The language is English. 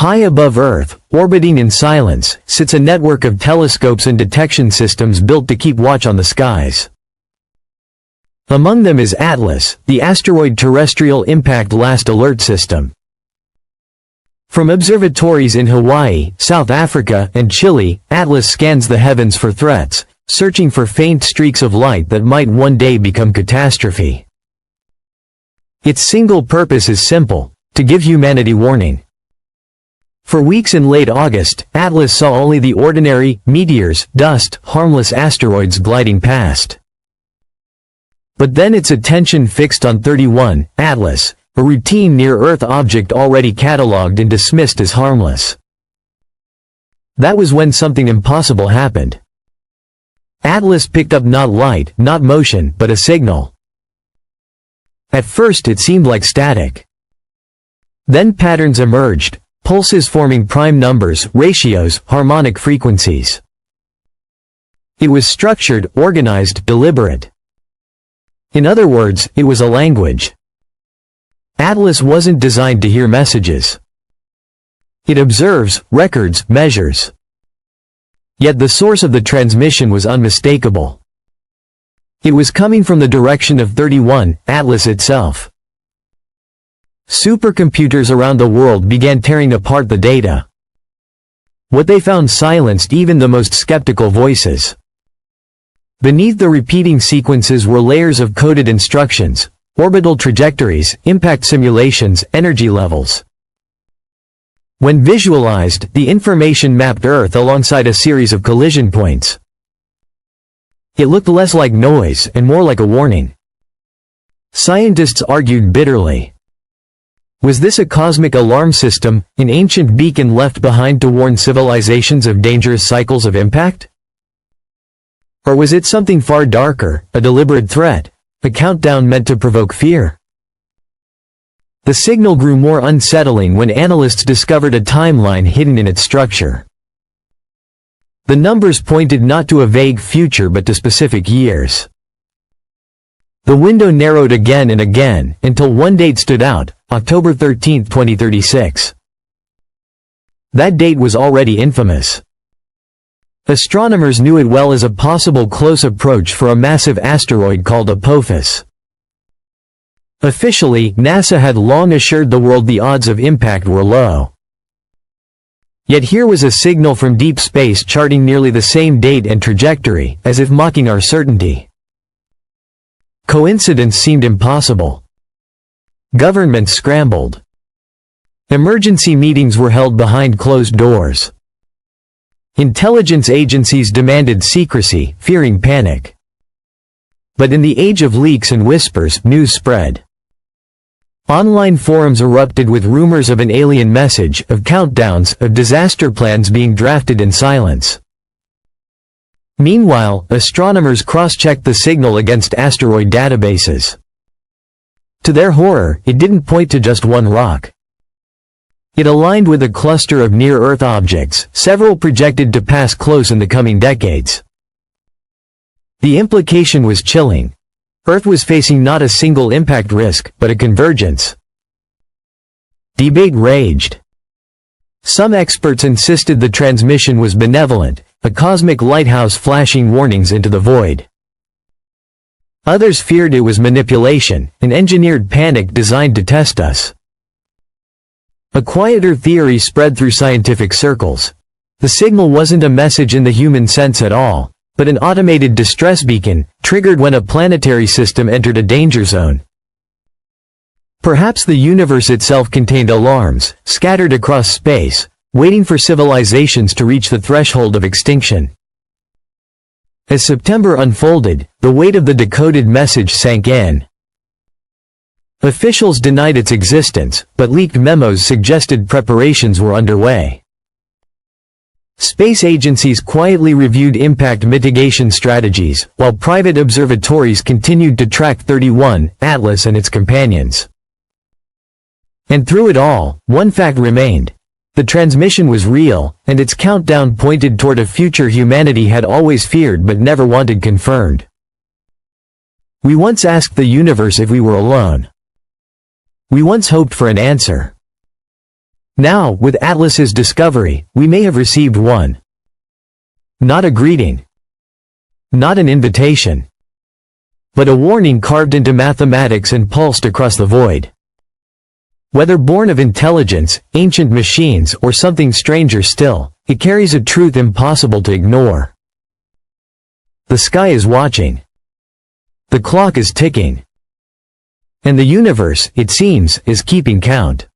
High above Earth, orbiting in silence, sits a network of telescopes and detection systems built to keep watch on the skies. Among them is ATLAS, the Asteroid Terrestrial Impact Last Alert System. From observatories in Hawaii, South Africa, and Chile, ATLAS scans the heavens for threats, searching for faint streaks of light that might one day become catastrophe. Its single purpose is simple: to give humanity warning. For weeks in late August, ATLAS saw only the ordinary, meteors, dust, harmless asteroids gliding past. But then its attention fixed on 31, ATLAS, a routine near-Earth object already catalogued and dismissed as harmless. That was when something impossible happened. ATLAS picked up not light, not motion, but a signal. At first it seemed like static. Then patterns emerged, pulses forming prime numbers, ratios, harmonic frequencies. It was structured, organized, deliberate. In other words, it was a language. ATLAS wasn't designed to hear messages. It observes, records, measures. Yet the source of the transmission was unmistakable. It was coming from the direction of 31, ATLAS itself. Supercomputers around the world began tearing apart the data. What they found silenced even the most skeptical voices. Beneath the repeating sequences were layers of coded instructions, orbital trajectories, impact simulations, energy levels. When visualized, the information mapped Earth alongside a series of collision points. It looked less like noise and more like a warning. Scientists argued bitterly. Was this a cosmic alarm system, an ancient beacon left behind to warn civilizations of dangerous cycles of impact? Or was it something far darker, a deliberate threat, a countdown meant to provoke fear? The signal grew more unsettling when analysts discovered a timeline hidden in its structure. The numbers pointed not to a vague future but to specific years. The window narrowed again and again, until one date stood out, October 13, 2036. That date was already infamous. Astronomers knew it well as a possible close approach for a massive asteroid called Apophis. Officially, NASA had long assured the world the odds of impact were low. Yet here was a signal from deep space charting nearly the same date and trajectory, as if mocking our certainty. Coincidence seemed impossible. Governments scrambled. Emergency meetings were held behind closed doors. Intelligence agencies demanded secrecy, fearing panic. But in the age of leaks and whispers, news spread. Online forums erupted with rumors of an alien message, of countdowns, of disaster plans being drafted in silence. Meanwhile, astronomers cross-checked the signal against asteroid databases. To their horror, it didn't point to just one rock. It aligned with a cluster of near-Earth objects, several projected to pass close in the coming decades. The implication was chilling. Earth was facing not a single impact risk, but a convergence. Debate raged. Some experts insisted the transmission was benevolent, a cosmic lighthouse flashing warnings into the void. Others feared it was manipulation, an engineered panic designed to test us. A quieter theory spread through scientific circles. The signal wasn't a message in the human sense at all, but an automated distress beacon, triggered when a planetary system entered a danger zone. Perhaps the universe itself contained alarms, scattered across space, waiting for civilizations to reach the threshold of extinction. As September unfolded, the weight of the decoded message sank in. Officials denied its existence, but leaked memos suggested preparations were underway. Space agencies quietly reviewed impact mitigation strategies, while private observatories continued to track 31, ATLAS and its companions. And through it all, one fact remained. The transmission was real, and its countdown pointed toward a future humanity had always feared but never wanted confirmed. We once asked the universe if we were alone. We once hoped for an answer. Now, with Atlas's discovery, we may have received one. Not a greeting. Not an invitation. But a warning carved into mathematics and pulsed across the void. Whether born of intelligence, ancient machines, or something stranger still, it carries a truth impossible to ignore. The sky is watching. The clock is ticking. And the universe, it seems, is keeping count.